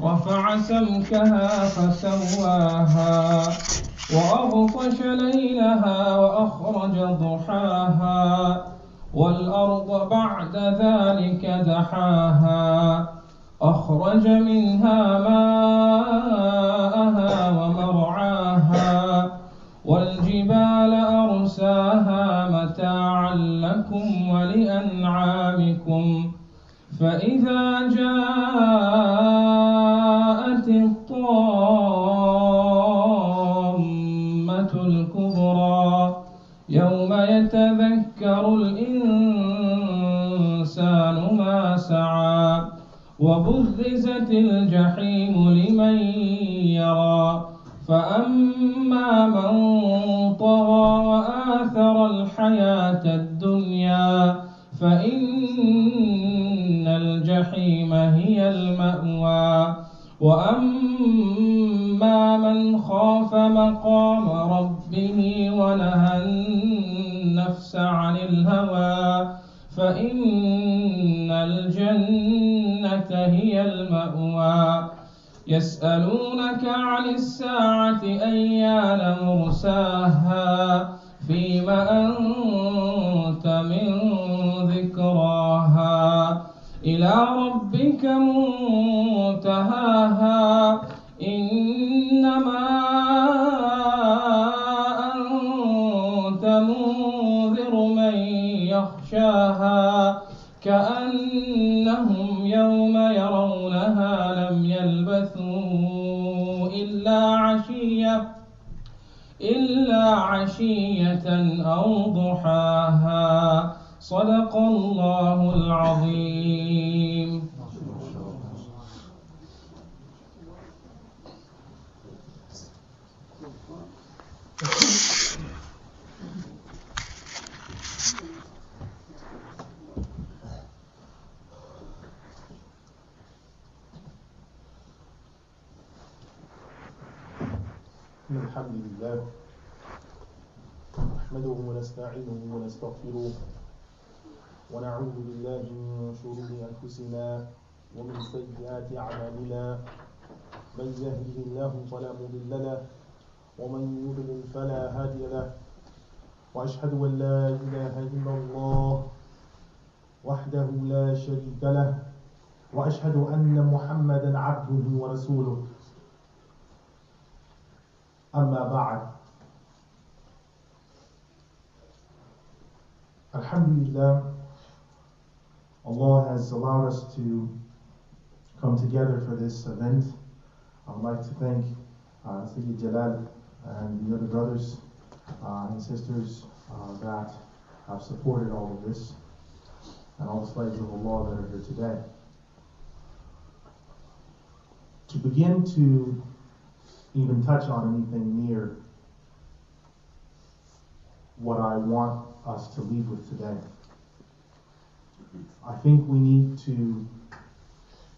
رفع سمكها فسواها وأغطش ليلها وأخرج ضحاها والأرض بعد ذلك دحاها أخرج منها ماءها ومرعاها والجبال أرساها متاعا لكم ولأنعامكم فإذا جاءت الطامة الكبرى يوم يتذكر الإنسان ما سعى وبرزت الجحيم لمن يرى فأما من طغى وآثر الحياة الدنيا فإن الجحيم هي المأوى وأما من خاف مقام ربه ونهى النفس عن الهوى فإن الجنة هي المأوى يسألونك عن الساعة أيان مرساها فيم أنت من ذكراها إلى ربك منتهاها إنما أنت منذر من يخشاها كأنهم يوم يرونها لم يلبثوا إلا عشية أو ضحاها صدق الله العظيم. الحمد لله نحمده ونستعينه ونستغفره ونعوذ بالله من شرور أنفسنا ومن سيئات أعمالنا من يهده الله فلا مضل له ومن يضلل فلا هادي له وأشهد أن لا إله إلا الله وحده لا شريك له وأشهد أن محمدا عبده ورسوله أما بعد. Alhamdulillah, Allah has allowed us to come together for this event. I would like to thank Sayyid Jalal and the other brothers and sisters that have supported all of this, and all the slaves of Allah that are here today. To begin to even touch on anything near what I want us to leave with today, I think we need to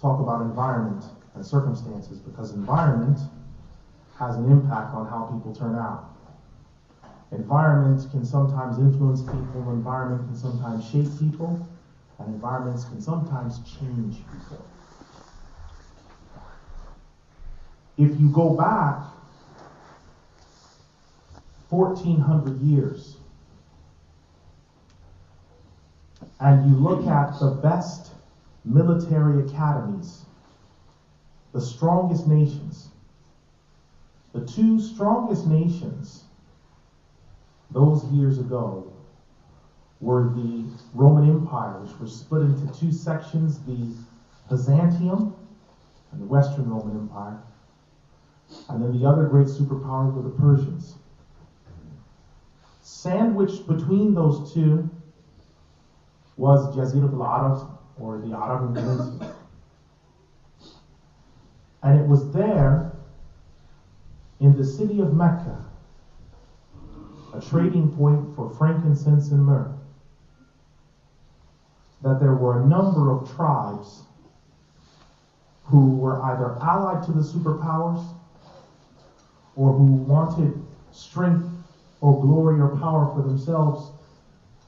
talk about environment and circumstances, because environment has an impact on how people turn out. Environment can sometimes influence people, environment can sometimes shape people, and environments can sometimes change people. If you go back 1,400 years and you look at the best military academies, the strongest nations, the two strongest nations those years ago were the Roman Empire, which was split into two sections, the Byzantium and the Western Roman Empire. And then the other great superpower were the Persians. Sandwiched between those two was Jazirat al-Arab, or the Arabian Peninsula. And it was there, in the city of Mecca, a trading point for frankincense and myrrh, that there were a number of tribes who were either allied to the superpowers or who wanted strength or glory or power for themselves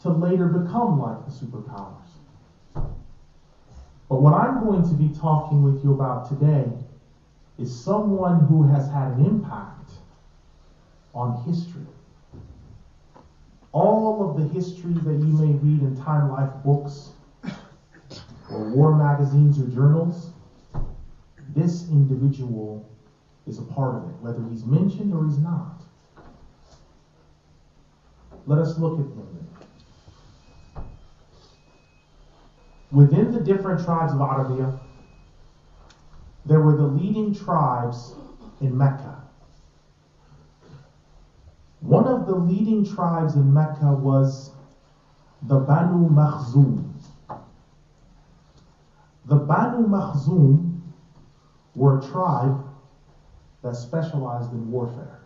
to later become like the superpowers. But what I'm going to be talking with you about today is someone who has had an impact on history. All of the history that you may read in Time Life books or war magazines or journals, this individual is a part of it, whether he's mentioned or he's not. Let us look at him then. Within the different tribes of Arabia, there were the leading tribes in Mecca. One of the leading tribes in Mecca was the Banu Makhzum. The Banu Makhzum were a tribe that specialized in warfare.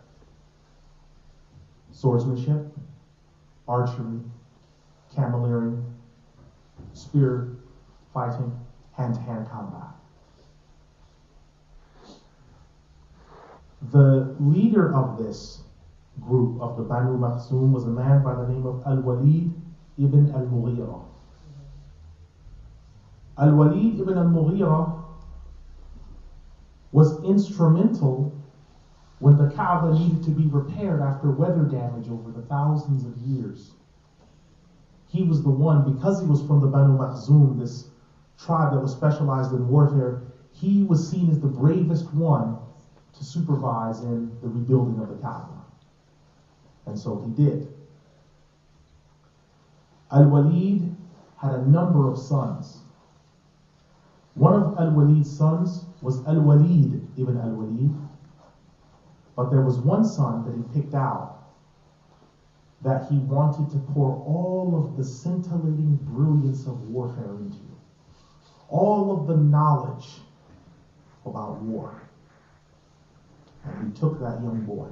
Swordsmanship, archery, camelleering, spear fighting, hand-to-hand combat. The leader of this group of the Banu Makhzum was a man by the name of Al-Waleed ibn al-Mughira. Al-Waleed ibn al-Mughira was instrumental when the Kaaba needed to be repaired after weather damage over the thousands of years. He was the one, because he was from the Banu Makhzum, this tribe that was specialized in warfare, he was seen as the bravest one to supervise in the rebuilding of the Kaaba. And so he did. Al-Waleed had a number of sons. One of Al-Waleed's sons was Al-Waleed ibn al-Waleed. But there was one son that he picked out that he wanted to pour all of the scintillating brilliance of warfare into. All of the knowledge about war. And he took that young boy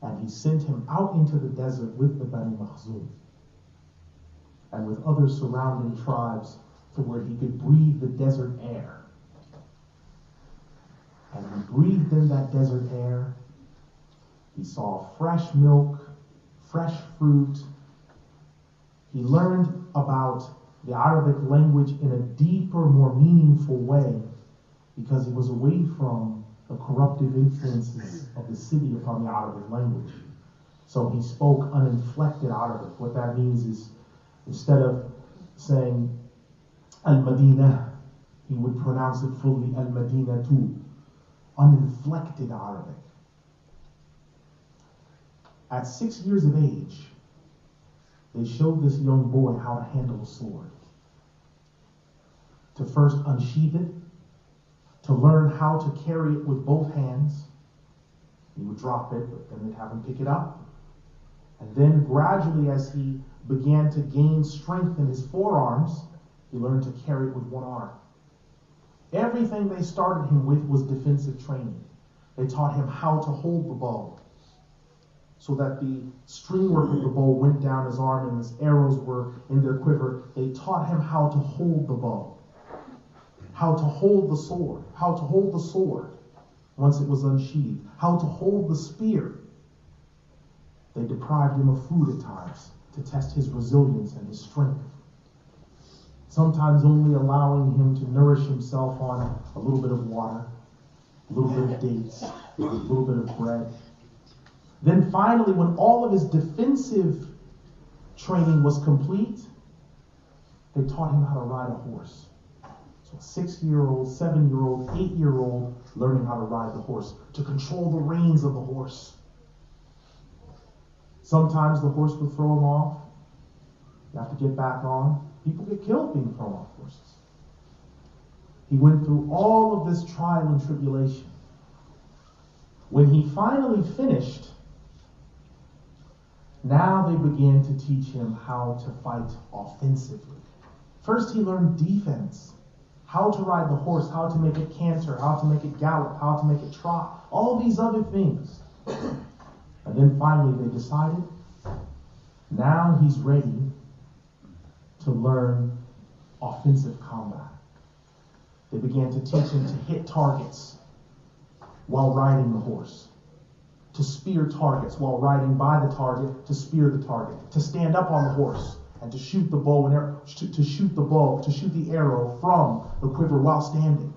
and he sent him out into the desert with the Banu Makhzum and with other surrounding tribes to where he could breathe the desert air. And he breathed in that desert air. He saw fresh milk, fresh fruit. He learned about the Arabic language in a deeper, more meaningful way because he was away from the corruptive influences of the city upon the Arabic language. So he spoke uninflected Arabic. What that means is, instead of saying Al-Madinah, he would pronounce it fully Al-Madinatu, uninflected Arabic. At 6 years of age, they showed this young boy how to handle a sword. To first unsheath it, to learn how to carry it with both hands. He would drop it, but then they'd have him pick it up. And then gradually, as he began to gain strength in his forearms, he learned to carry it with one arm. Everything they started him with was defensive training. They taught him how to hold the bow so that the string work of the bow went down his arm and his arrows were in their quiver. They taught him how to hold the bow, how to hold the sword, once it was unsheathed, how to hold the spear. They deprived him of food at times to test his resilience and his strength. Sometimes only allowing him to nourish himself on a little bit of water, a little bit of dates, a little bit of bread. Then finally, when all of his defensive training was complete, they taught him how to ride a horse. So a 6-year-old, 7-year-old, 8-year-old learning how to ride the horse, to control the reins of the horse. Sometimes the horse would throw him off. You have to get back on. People get killed being thrown off horses. He went through all of this trial and tribulation. When he finally finished, now they began to teach him how to fight offensively. First he learned defense, how to ride the horse, how to make it canter, how to make it gallop, how to make it trot, all these other things. And then finally they decided, now he's ready to learn offensive combat. They began to teach him to hit targets while riding the horse, to spear targets while riding by the target, to spear the target, to stand up on the horse and to shoot the bow and arrow, to shoot the arrow from the quiver while standing.